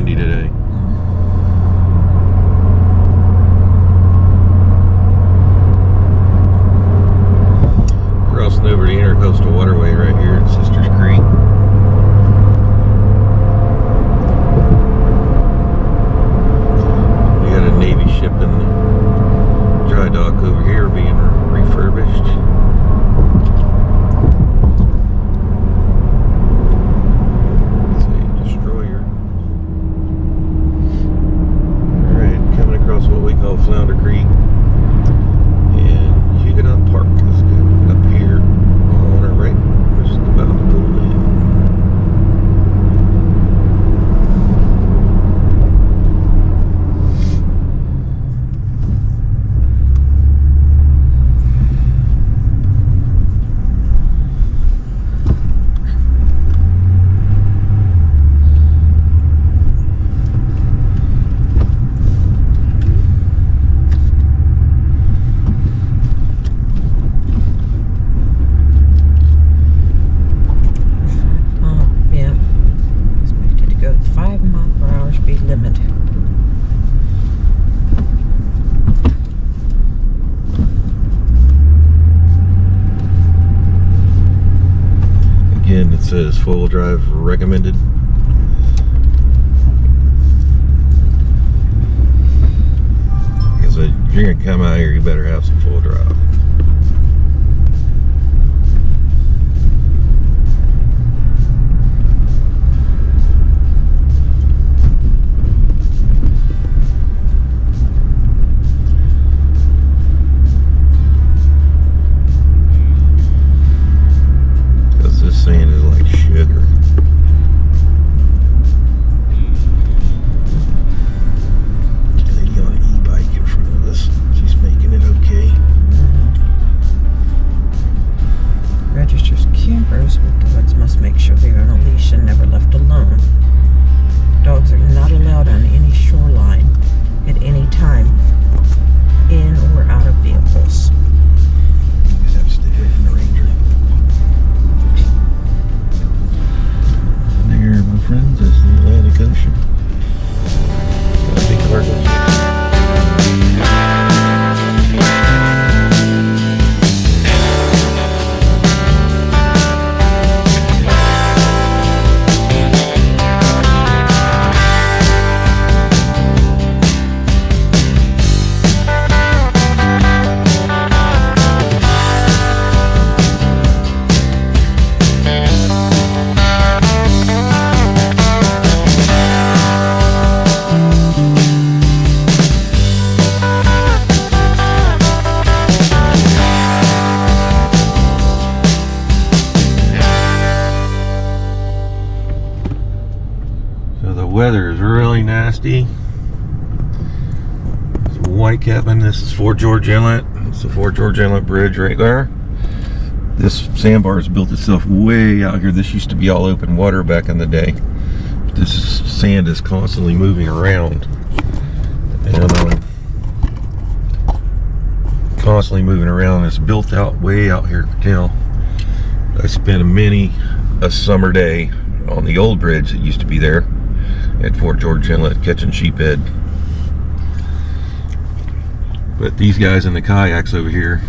windy today. Crossing over the intercoastal waterway right here at Sisters Creek. We got a Navy ship in the dry dock over here being refurbished. It's a destroyer. Alright, coming across what we call Flounder Creek. And Huguenot Park is good up here on our right. We're just about to pull in. Again, it says full drive recommended. Because if you're going to come out here, you better have some full drive. Sand is like sugar. Lady on an e-bike in front of us. She's making it okay. Registers campers with dogs must make sure they are on a leash and never left alone. Dogs are not allowed on any shoreline at any time, in or out of vehicles. You just have to stay away from the ranger. There, my friends, is the Atlantic Ocean. Got a big cargo ship. Weather is really nasty. It's Whitecapping. This is Fort George Inlet. It's the Fort George Inlet Bridge right there. This sandbar has built itself way out here. This used to be all open water back in the day. This sand is constantly moving around. And constantly moving around. It's built out way out here now. I spent a summer day on the old bridge that used to be there at Fort George Inlet catching sheephead. But these guys in the kayaks over here,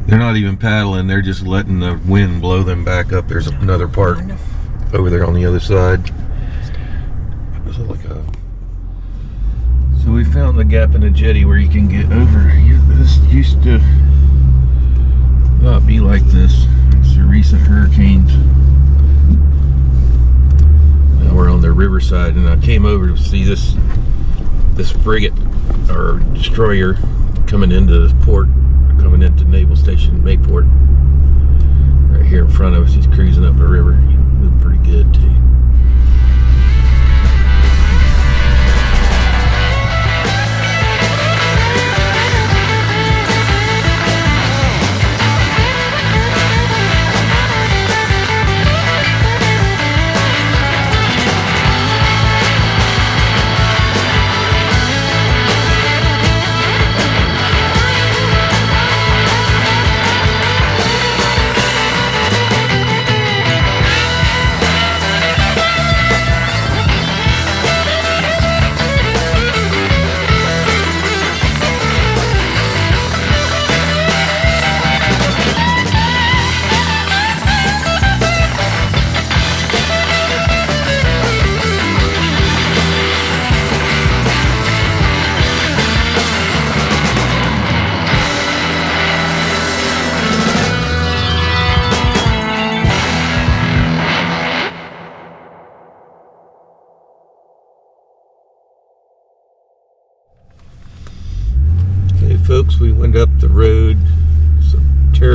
they're not even paddling, they're just letting the wind blow them back up. There's another part over there on the other side. So we found the gap in the jetty where you can get over here. This used to not be like this. It's the recent hurricanes. We're on the riverside, and I came over to see this frigate or destroyer coming into the port, coming into Naval Station Mayport. Right here in front of us, he's cruising up the river. He's moving pretty good too.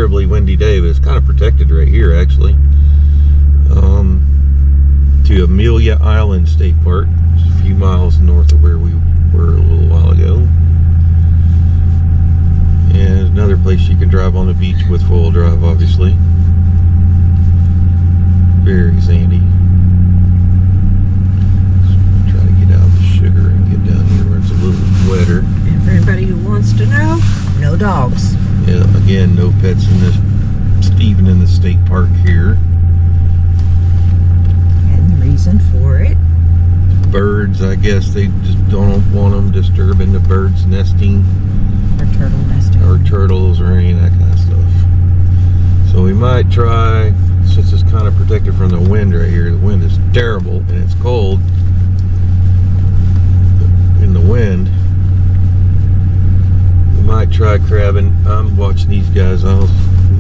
terribly windy day, but it's kind of protected right here, actually. To Amelia Island State Park, just a few miles north of where we were a little while ago. And another place you can drive on the beach with four-wheel drive, obviously. Very sandy. So try to get out of the sugar and get down here where it's a little wetter. And for anybody who wants to know, no dogs. Yeah, again, no pets in this, even in the state park here. And the reason for it? Birds, I guess they just don't want them disturbing the birds nesting. Or turtle nesting. Or turtles or any of that kind of stuff. So we might try, since it's kind of protected from the wind right here, the wind is terrible and it's cold in the wind. We might try crabbing. I'm watching these guys. It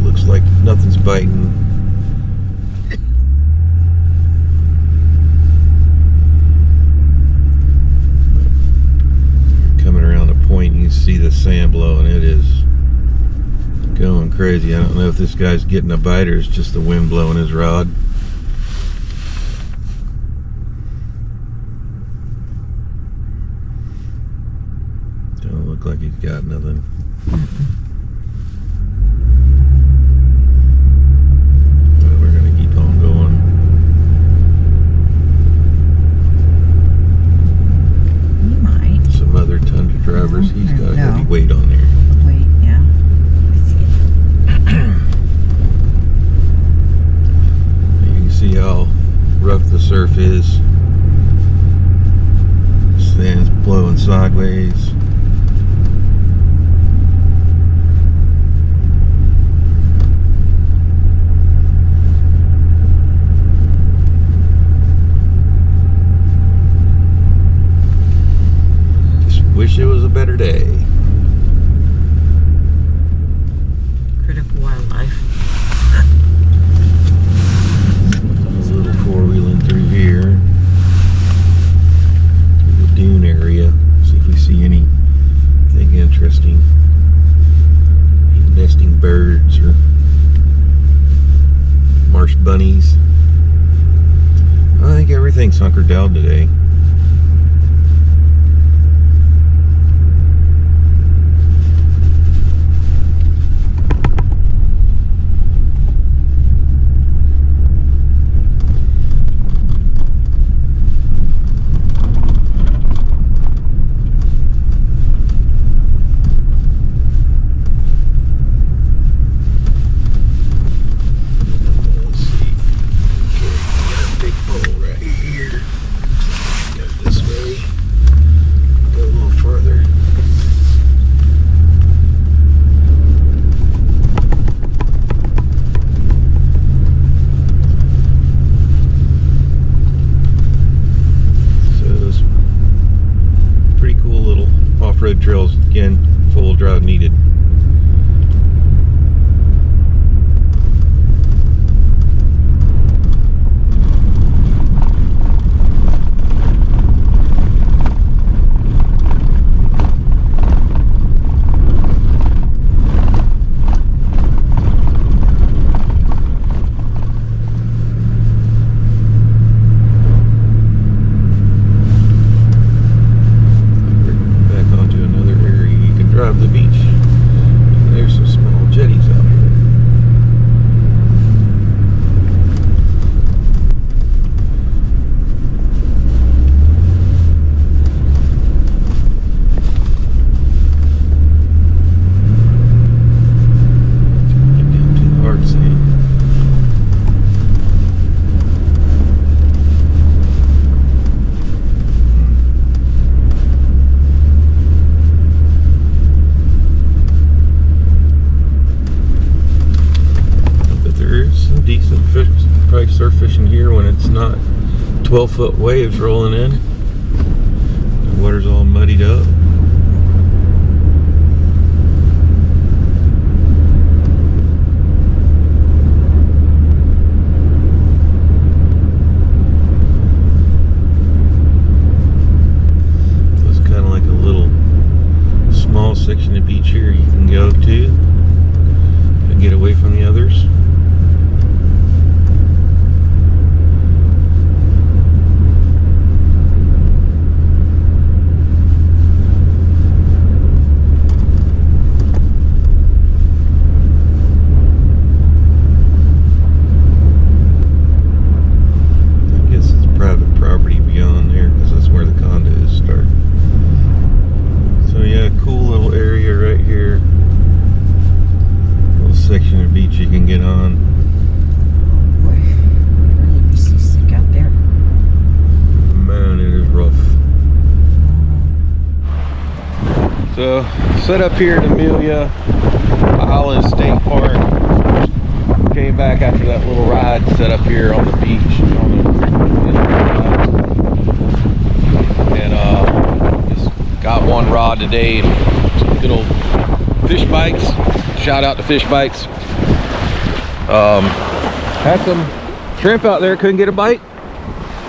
looks like nothing's biting. Coming around the point, you can see the sand blowing. It is going crazy. I don't know if this guy's getting a bite or it's just the wind blowing his rod. Don't look like he's got nothing. But we're gonna keep on going. You might. Some other Tundra drivers. He's got a No. heavy weight on there. Wait, yeah. I see it. You can see how rough the surf is. Sand's blowing sideways. Just wish it was a better day. Critical wildlife. A little four-wheeling through here. Through the dune area. See if we see anything interesting. Any nesting birds or marsh bunnies. I think everything's hunkered down today. Let's see. Okay, got a big bowl right here. Go this way. Go a little further. So it's pretty cool little off-road trails. Again, four-wheel drive needed. Back onto another area you can drive the beach. There's some small jetties out here. Get down to the hard sand. But there is some decent fish, probably surf fishing here when it's not 12-foot waves rolling in. The water's all muddied up. So it's kind of like a little small section of beach here you can go to and get away from weathers. Section of beach you can get on. Oh boy, I'd really be seasick out there. Man, it is rough. So, set up here at Amelia Island State Park. Came back after that little ride, set up here on the beach. And just got one rod today. Some good old fish bites. Shout out to Fish Bites. Had some shrimp out there, couldn't get a bite.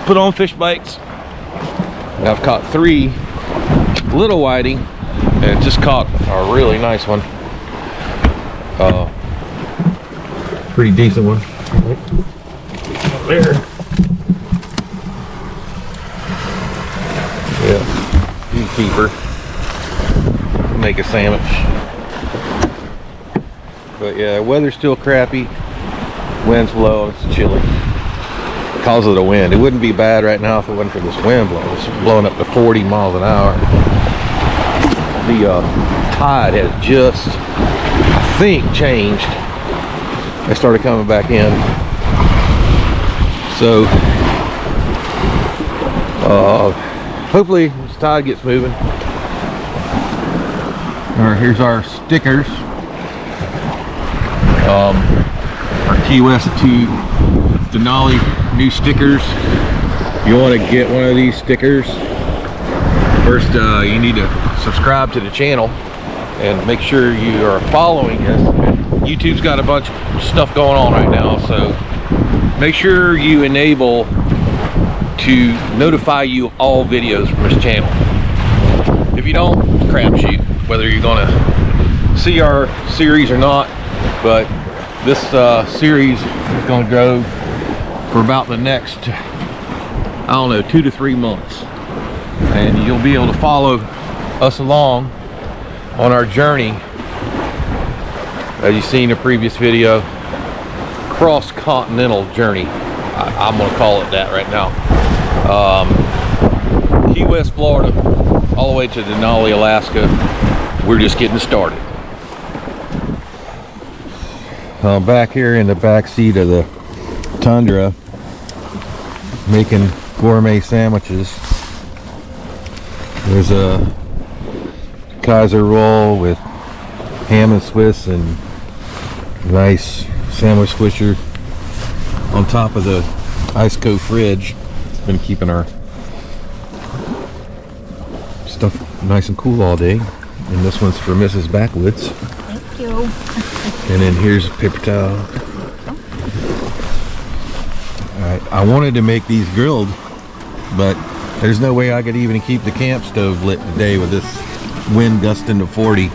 Put on Fish Bites. And I've caught 3 little whiting and just caught a really nice one. Pretty decent one. Up there. Yeah, you keeper. Make a sandwich. But yeah, weather's still crappy. Wind's low, it's chilly. Because of the wind. It wouldn't be bad right now if it wasn't for this wind blowing. It's blowing up to 40 miles an hour. The tide has just, I think, changed. They started coming back in. So, hopefully this tide gets moving. All right, here's our stickers. Our Key West to Denali new stickers. If you want to get one of these stickers, first you need to subscribe to the channel and make sure you are following us. YouTube's got a bunch of stuff going on right now, so make sure you enable to notify you of all videos from this channel. If you don't, it's a crapshoot whether you're gonna see our series or not. But this series is going to go for about the next, I don't know, 2 to 3 months. And you'll be able to follow us along on our journey, as you've seen in the previous video, cross-continental journey. I'm going to call it that right now. Key West, Florida, all the way to Denali, Alaska. We're just getting started. Back here in the back seat of the Tundra, making gourmet sandwiches. There's a Kaiser roll with ham and Swiss and nice sandwich squisher on top of the ice cold fridge. It's been keeping our stuff nice and cool all day. And this one's for Mrs. Backwoods. Thank you. And then here's a paper towel. Alright, I wanted to make these grilled, but there's no way I could even keep the camp stove lit today with this wind gusting to 40.